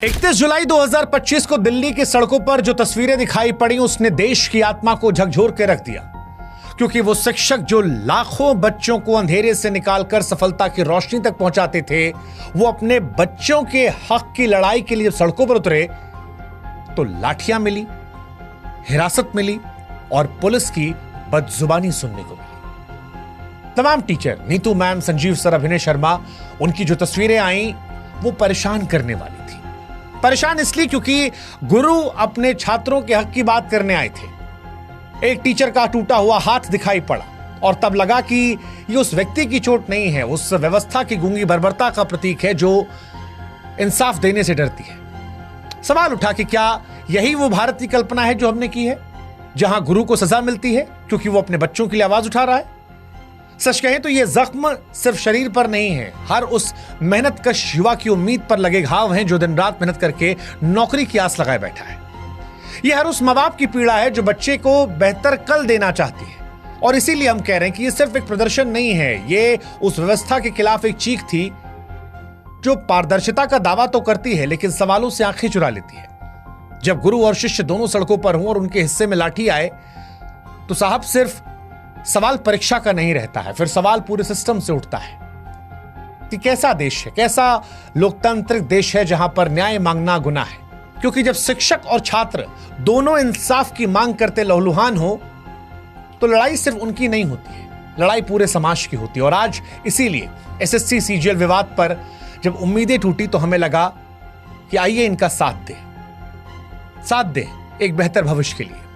31 जुलाई 2025 को दिल्ली की सड़कों पर जो तस्वीरें दिखाई पड़ी उसने देश की आत्मा को झकझोर के रख दिया, क्योंकि वो शिक्षक जो लाखों बच्चों को अंधेरे से निकालकर सफलता की रोशनी तक पहुंचाते थे, वो अपने बच्चों के हक की लड़ाई के लिए सड़कों पर उतरे तो लाठियां मिली, हिरासत मिली और पुलिस की बदजुबानी सुनने को मिली। तमाम teacher, Neetu ma'am, Sanjeev sir, अभिनय शर्मा, उनकी जो तस्वीरें आई वो परेशान करने वाली थी। परेशान इसलिए क्योंकि गुरु अपने छात्रों के हक की बात करने आए थे। एक टीचर का टूटा हुआ हाथ दिखाई पड़ा और तब लगा कि ये उस व्यक्ति की चोट नहीं है, उस व्यवस्था की गूंगी बर्बरता का प्रतीक है जो इंसाफ देने से डरती है। सवाल उठा कि क्या यही वो भारत की कल्पना है जो हमने की है, जहां गुरु को सजा मिलती है क्योंकि वो अपने बच्चों के लिए आवाज उठा रहा है? सच कहें तो ये जख्म सिर्फ शरीर पर नहीं है, हर उस मेहनतकश युवा की उम्मीद पर लगे घाव हैं जो दिन रात मेहनत करके नौकरी की आस लगाए बैठा है। ये हर उस माँ बाप की पीड़ा है जो बच्चे को बेहतर कल देना चाहती है। और इसीलिए हम कह रहे हैं कि ये सिर्फ एक प्रदर्शन नहीं है, ये उस व्यवस्था के खिलाफ एक चीख थी जो पारदर्शिता का दावा तो करती है लेकिन सवालों से आंखें चुरा लेती है। जब गुरु और शिष्य दोनों सड़कों पर हों और उनके हिस्से में लाठी आए तो साहब सिर्फ सवाल परीक्षा का नहीं रहता है, फिर सवाल पूरे सिस्टम से उठता है कि कैसा देश है, कैसा लोकतांत्रिक देश है जहां पर न्याय मांगना गुनाह है। क्योंकि जब शिक्षक और छात्र दोनों इंसाफ की मांग करते लहूलुहान हो तो लड़ाई सिर्फ उनकी नहीं होती है, लड़ाई पूरे समाज की होती है। और आज इसीलिए एसएससी सीजीएल विवाद पर जब उम्मीदें टूटी तो हमें लगा कि आइए इनका साथ दे एक बेहतर भविष्य के लिए।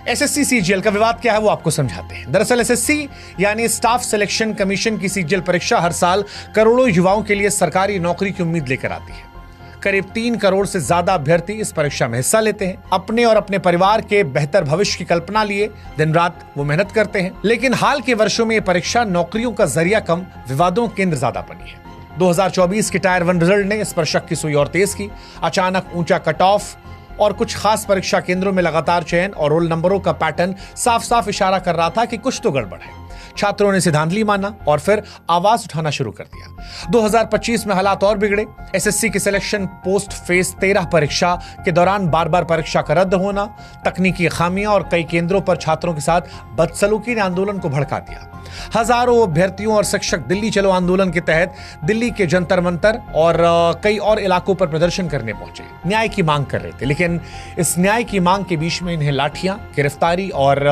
एसएससी सीजीएल का विवाद क्या है वो आपको समझाते हैं। दरअसल एसएससी यानी स्टाफ सिलेक्शन कमीशन की सीजीएल परीक्षा हर साल करोड़ों युवाओं के लिए सरकारी नौकरी की उम्मीद लेकर आती है। करीब 3 करोड़ से ज्यादा अभ्यर्थी इस परीक्षा में हिस्सा लेते हैं। अपने और अपने परिवार के बेहतर भविष्य की कल्पना लिए दिन रात वो मेहनत करते हैं। लेकिन हाल के वर्षों में ये परीक्षा नौकरियों का जरिया कम, विवादों केंद्र ज्यादा बनी है। 2024 की टायर 1 रिजल्ट ने इस पर शक की सुई और तेज की। अचानक ऊंचा कट ऑफ और कुछ खास परीक्षा केंद्रों में लगातार चयन और रोल नंबरों का पैटर्न साफ साफ इशारा कर रहा था कि कुछ तो गड़बड़ है। छात्रों ने इसे धांधली माना और फिर आवाज उठाना शुरू कर दिया। 2025 में हालात और बिगड़े। एसएससी की सिलेक्शन पोस्ट फेज 13 परीक्षा के दौरान बार बार परीक्षा का रद्द होना, तकनीकी खामियां और कई केंद्रों पर छात्रों के साथ बदसलूकी ने आंदोलन को भड़का दिया। हजारों अभ्यर्थियों और शिक्षक दिल्ली चलो आंदोलन के तहत दिल्ली के जंतर मंतर और कई और इलाकों पर प्रदर्शन करने पहुंचे, न्याय की मांग कर रहे थे। लेकिन इस न्याय की मांग के बीच में इन्हें लाठियां, गिरफ्तारी और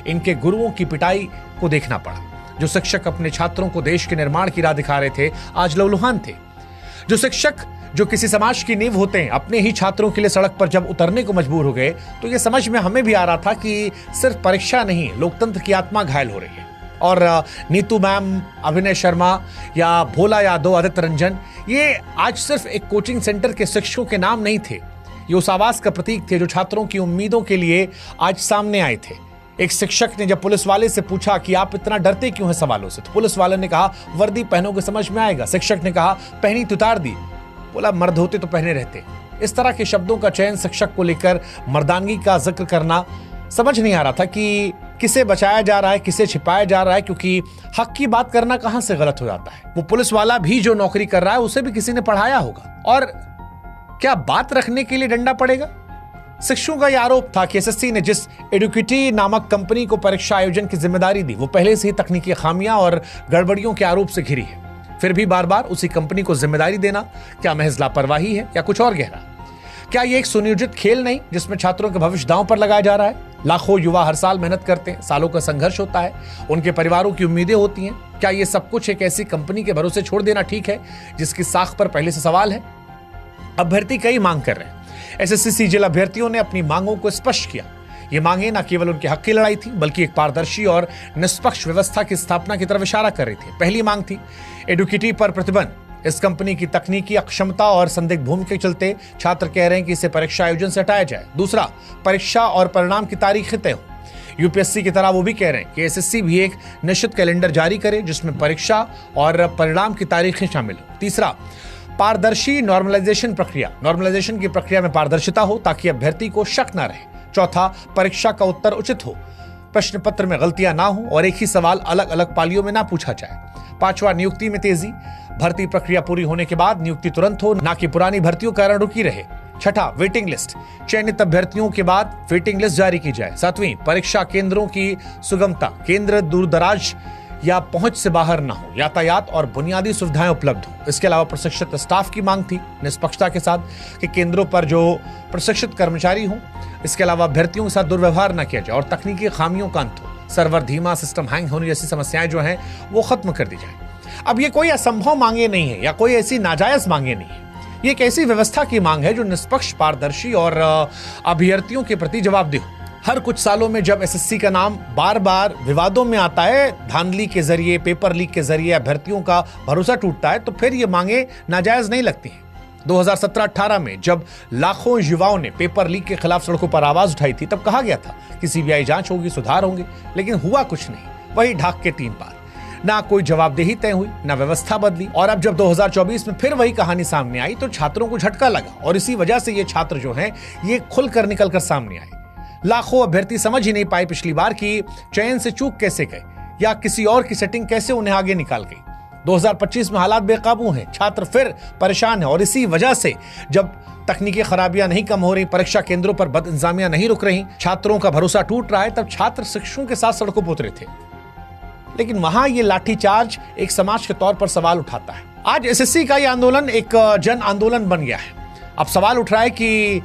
इनके गुरुओं की पिटाई को देखना पड़ा। जो शिक्षक अपने छात्रों को देश के निर्माण की राह दिखा रहे थे आज लहूलुहान थे। जो शिक्षक जो किसी समाज की नींव होते हैं अपने ही छात्रों के लिए सड़क पर जब उतरने को मजबूर हो गए तो यह समझ में हमें भी आ रहा था कि सिर्फ परीक्षा नहीं, लोकतंत्र की आत्मा घायल हो रही है। और नीतू मैम, अभिनय शर्मा या भोला यादव, आदित्य रंजन, ये आज सिर्फ एक कोचिंग सेंटर के शिक्षकों के नाम नहीं थे, ये उस आवाज का प्रतीक थे जो छात्रों की उम्मीदों के लिए आज सामने आए थे। एक शिक्षक ने जब पुलिस वाले से पूछा कि आप इतना डरते क्यों हैं सवालों से, तो पुलिस वाले ने कहा वर्दी पहनोगे समझ में आएगा। शिक्षक ने कहा पहनी तो उतार दी, बोला मर्द होते तो पहने रहते। इस तरह के शब्दों का चयन शिक्षक को लेकर मर्दानगी का जिक्र करना, समझ नहीं आ रहा था कि किसे बचाया जा रहा है, किसे छिपाया जा रहा है, क्योंकि हक की बात करना कहां से गलत हो जाता है। वो पुलिस वाला भी जो नौकरी कर रहा है उसे भी किसी ने पढ़ाया होगा। और क्या बात रखने के लिए डंडा पड़ेगा? शिक्षकों का यह आरोप था कि एसएससी ने जिस एडुकेटी नामक कंपनी को परीक्षा आयोजन की जिम्मेदारी दी वो पहले से ही तकनीकी खामियां और गड़बड़ियों के आरोप से घिरी है। फिर भी बार बार उसी कंपनी को जिम्मेदारी देना क्या महज लापरवाही है या कुछ और गहरा? क्या ये एक सुनियोजित खेल नहीं जिसमें छात्रों के भविष्य दांव पर लगाया जा रहा है? लाखों युवा हर साल मेहनत करते हैं, सालों का संघर्ष होता है, उनके परिवारों की उम्मीदें होती हैं। क्या ये सब कुछ एक ऐसी कंपनी के भरोसे छोड़ देना ठीक है जिसकी साख पर पहले से सवाल है? अभ्यर्थी कई मांग कर रहे हैं। एसएससी सीजीएल अभ्यर्थियों ने अपनी मांगों को स्पष्ट किया। ये मांगे न केवल उनके हक की लड़ाई थी बल्कि एक पारदर्शी और निष्पक्ष व्यवस्था की स्थापना की तरफ इशारा कर रही थी। पहली मांग थी एडुकेटी पर प्रतिबंध। इस कंपनी की तकनीकी अक्षमता और संदिग्ध भूमि के चलते छात्र कह रहे हैं कि इसे परीक्षा आयोजन से हटाया जाए। दूसरा, परीक्षा और परिणाम की तारीखें तय हो। यूपीएससी की तरह वो भी कह रहे हैं कि एसएससी भी एक निश्चित कैलेंडर जारी करे जिसमें परीक्षा और परिणाम की तारीखें शामिल हो। तीसरा, पारदर्शी नॉर्मलाइजेशन प्रक्रिया, नॉर्मलाइजेशन की प्रक्रिया में पारदर्शिता हो ताकि अभ्यर्थी को शक न रहे। चौथा, परीक्षा का उत्तर उचित हो, प्रश्न पत्र में गलतियां ना हो और एक ही सवाल अलग अलग पालियों में ना पूछा जाए। 5वां, नियुक्ति में तेजी। भर्ती प्रक्रिया पूरी होने के बाद नियुक्ति तुरंत हो, ना कि पुरानी भर्तियों कारण रुकी रहे। 6, वेटिंग लिस्ट। चयनित अभ्यर्थियों के बाद वेटिंग लिस्ट जारी की जाए। 7वीं, परीक्षा केंद्रों की सुगमता। केंद्र दूर दराज या पहुंच से बाहर ना हो, यातायात और बुनियादी सुविधाएं उपलब्ध हो। इसके अलावा प्रशिक्षित स्टाफ की मांग थी निष्पक्षता के साथ कि केंद्रों पर जो प्रशिक्षित कर्मचारी हों। इसके अलावा अभ्यर्थियों के साथ दुर्व्यवहार न किया जाए और तकनीकी खामियों का अंत हो। सर्वर धीमा, सिस्टम हैंग होने जैसी समस्याएं जो हैं वो खत्म कर दी जाए। अब ये कोई असंभव मांगे नहीं है या कोई ऐसी नाजायज मांगे नहीं है। ये एक ऐसी व्यवस्था की मांग है जो निष्पक्ष, पारदर्शी और अभ्यर्थियों के प्रति जवाबदेह हो। हर कुछ सालों में जब एसएससी का नाम बार बार विवादों में आता है, धांधली के जरिए, पेपर लीक के जरिए अभ्यर्थियों का भरोसा टूटता है, तो फिर ये मांगे नाजायज नहीं लगती हैं। 2017-18 में जब लाखों युवाओं ने पेपर लीक के खिलाफ सड़कों पर आवाज उठाई थी, तब कहा गया था कि सीबीआई जांच होगी, सुधार होंगे, लेकिन हुआ कुछ नहीं। वही ढाक के 3 पार। ना कोई जवाबदेही तय हुई, ना व्यवस्था बदली। और अब जब 2024 में फिर वही कहानी सामने आई तो छात्रों को झटका लगा और इसी वजह से ये छात्र जो हैं ये खुलकर निकलकर सामने आए। लाखों अभ्यर्थी समझ ही नहीं पाए पिछली बार कि चयन से चूक कैसे गए या किसी और की सेटिंग कैसे उन्हें आगे निकाल गई। 2025 में हालात बेकाबू हैं, छात्र फिर परेशान हैं और इसी वजह से जब तकनीकी खराबियां नहीं कम हो रही, परीक्षा केंद्रों पर बदइंतजामियां नहीं रुक रही, छात्रों का भरोसा टूट रहा है, तब छात्र शिक्षकों के साथ सड़कों पर उतरे थे। लेकिन वहां ये लाठीचार्ज एक समाज के तौर पर सवाल उठाता है। आज एसएससी का ये आंदोलन एक जन आंदोलन बन गया है। अब सवाल उठ रहा है कि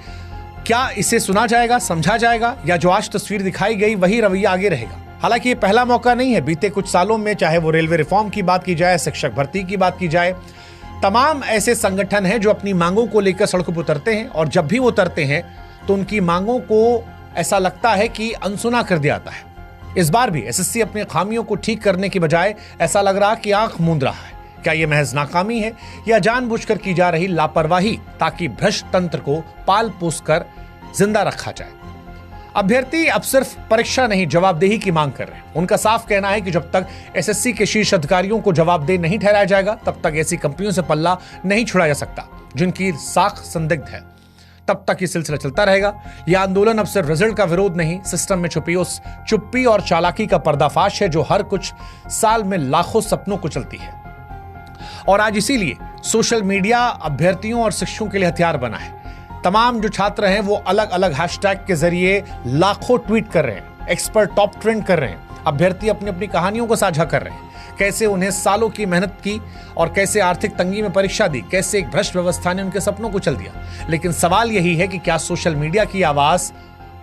क्या इसे सुना जाएगा, समझा जाएगा, या जो आज तस्वीर दिखाई गई वही रवैया आगे रहेगा। हालांकि ये पहला मौका नहीं है। बीते कुछ सालों में, चाहे वो रेलवे रिफॉर्म की बात की जाए, शिक्षक भर्ती की बात की जाए, तमाम ऐसे संगठन हैं जो अपनी मांगों को लेकर सड़कों पर उतरते हैं और जब भी वो उतरते हैं तो उनकी मांगों को ऐसा लगता है कि अनसुना कर दिया जाता है। इस बार भी एसएससी अपनी खामियों को ठीक करने की बजाय ऐसा लग रहा कि आंख मूंद रहा है। क्या यह महज नाकामी है या जानबूझकर की जा रही लापरवाही ताकि भ्रष्ट तंत्र को पाल पोस कर जिंदा रखा जाए? अभ्यर्थी अब सिर्फ परीक्षा नहीं, जवाबदेही की मांग कर रहे हैं। उनका साफ कहना है कि जब तक एसएससी के शीर्ष अधिकारियों को जवाबदेह नहीं ठहराया जाएगा, तब तक ऐसी कंपनियों से पल्ला नहीं छुड़ाया जा सकता जिनकी साख संदिग्ध है। तब तक ये सिलसिला चलता रहेगा। यह आंदोलन अब सिर्फ रिजल्ट का विरोध नहीं, सिस्टम में छुपी उस चुप्पी और चालाकी का पर्दाफाश है जो हर कुछ साल में लाखों सपनों को चलती है। और आज इसीलिए सोशल मीडिया अभ्यर्थियों और शिक्षकों के लिए हथियार बना है। तमाम जो छात्र हैं वो अलग अलग हैशटैग के जरिए लाखों ट्वीट कर रहे हैं, एक्सपर्ट टॉप ट्रेंड कर रहे हैं। अभ्यर्थी अपनी अपनी कहानियों को साझा कर रहे हैं, कैसे उन्हें सालों की मेहनत की और कैसे आर्थिक तंगी में परीक्षा दी, कैसे एक भ्रष्ट व्यवस्था ने उनके सपनों को चल दिया। लेकिन सवाल यही है कि क्या सोशल मीडिया की आवाज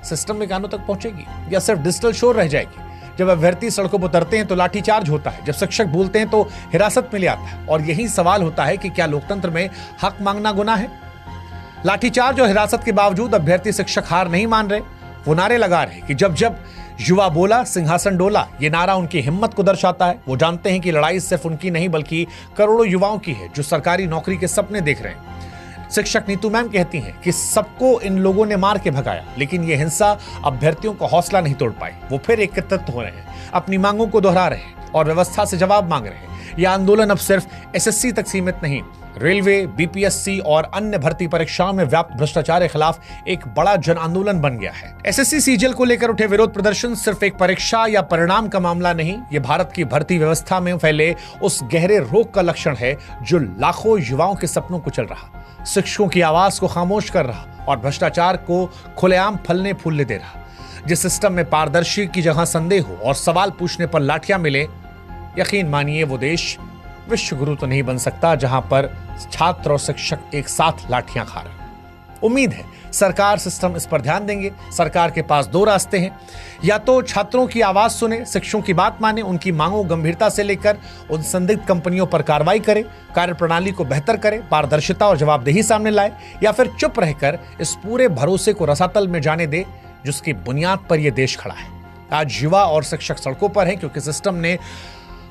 सिस्टम के कानों तक पहुंचेगी या सिर्फ डिजिटल शोर रह जाएगी? जब अभ्यर्थी सड़कों पर उतरते हैं तो लाठीचार्ज होता है, जब शिक्षक बोलते हैं तो हिरासत में ले आता है। और यही सवाल होता है कि क्या लोकतंत्र में हक मांगना गुनाह है? लाठीचार्ज और हिरासत के बावजूद अभ्यर्थी शिक्षक हार नहीं मान रहे। वो नारे लगा रहे कि जब जब युवा बोला सिंहासन डोला। ये नारा उनकी हिम्मत को दर्शाता है। वो जानते हैं कि लड़ाई सिर्फ उनकी नहीं बल्कि करोड़ों युवाओं की है जो सरकारी नौकरी के सपने देख रहे हैं। शिक्षक नीतू मैम कहती हैं कि सबको इन लोगों ने मार के भगाया, लेकिन ये हिंसा अभ्यर्थियों का हौसला नहीं तोड़ पाई। वो फिर एकत्रित हो रहे हैं, अपनी मांगों को दोहरा रहे हैं और व्यवस्था से जवाब मांग रहे हैं। यह आंदोलन अब सिर्फ एसएससी तक सीमित नहीं, रेलवे, बीपीएससी और अन्य भर्ती परीक्षाओं में व्याप्त भ्रष्टाचार के खिलाफ एक बड़ा जन आंदोलन बन गया है। एसएससी सीजीएल को लेकर उठे विरोध प्रदर्शन सिर्फ एक परीक्षा या परिणाम का मामला नहीं, ये भारत की भर्ती व्यवस्था में फैले उस गहरे रोग का लक्षण है जो लाखों युवाओं के सपनों को चल रहा, शिक्षकों की आवाज को खामोश कर रहा और भ्रष्टाचार को खुलेआम फलने फूलने दे रहा। जिस सिस्टम में पारदर्शी की जगह संदेह हो और सवाल पूछने पर लाठियां मिले, यकीन मानिए वो देश विश्व गुरु तो नहीं बन सकता जहां पर छात्र और शिक्षक एक साथ लाठियां खा रहे। उम्मीद है सरकार, सिस्टम इस पर ध्यान देंगे। सरकार के पास दो रास्ते हैं, या तो छात्रों की आवाज सुने, शिक्षकों की बात माने, उनकी मांगों गंभीरता से लेकर उन संदिग्ध कंपनियों पर कार्रवाई करे, कार्यप्रणाली को बेहतर करे, पारदर्शिता और जवाबदेही सामने लाए, या फिर चुप रहकर इस पूरे भरोसे को रसातल में जाने दे जिसकी बुनियाद पर यह देश खड़ा है। आज युवा और शिक्षक सड़कों पर हैं क्योंकि सिस्टम ने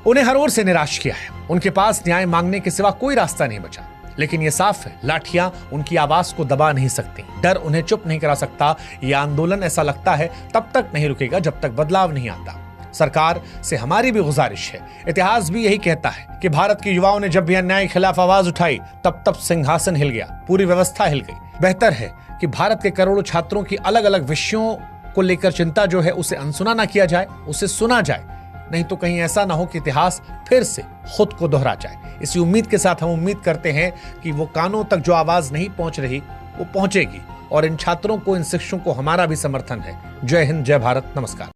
उन्हें हर ओर से निराश किया है। उनके पास न्याय मांगने के सिवा कोई रास्ता नहीं बचा। लेकिन यह साफ है, लाठियां उनकी आवाज को दबा नहीं सकती, डर उन्हें चुप नहीं करा सकता। यह आंदोलन, ऐसा लगता है, तब तक नहीं रुकेगा जब तक बदलाव नहीं आता। सरकार से हमारी भी गुजारिश है, इतिहास भी यही कहता है कि भारत के युवाओं ने जब भी अन्याय के खिलाफ आवाज उठाई तब सिंहासन हिल गया, पूरी व्यवस्था हिल गई। बेहतर है कि भारत के करोड़ों छात्रों की अलग अलग विषयों को लेकर चिंता जो है उसे अनसुना ना किया जाए, उसे सुना जाए, नहीं तो कहीं ऐसा ना हो कि इतिहास फिर से खुद को दोहरा जाए। इसी उम्मीद के साथ हम उम्मीद करते हैं कि वो कानों तक जो आवाज नहीं पहुंच रही वो पहुंचेगी, और इन छात्रों को, इन शिक्षकों को हमारा भी समर्थन है। जय हिंद, जय भारत, नमस्कार।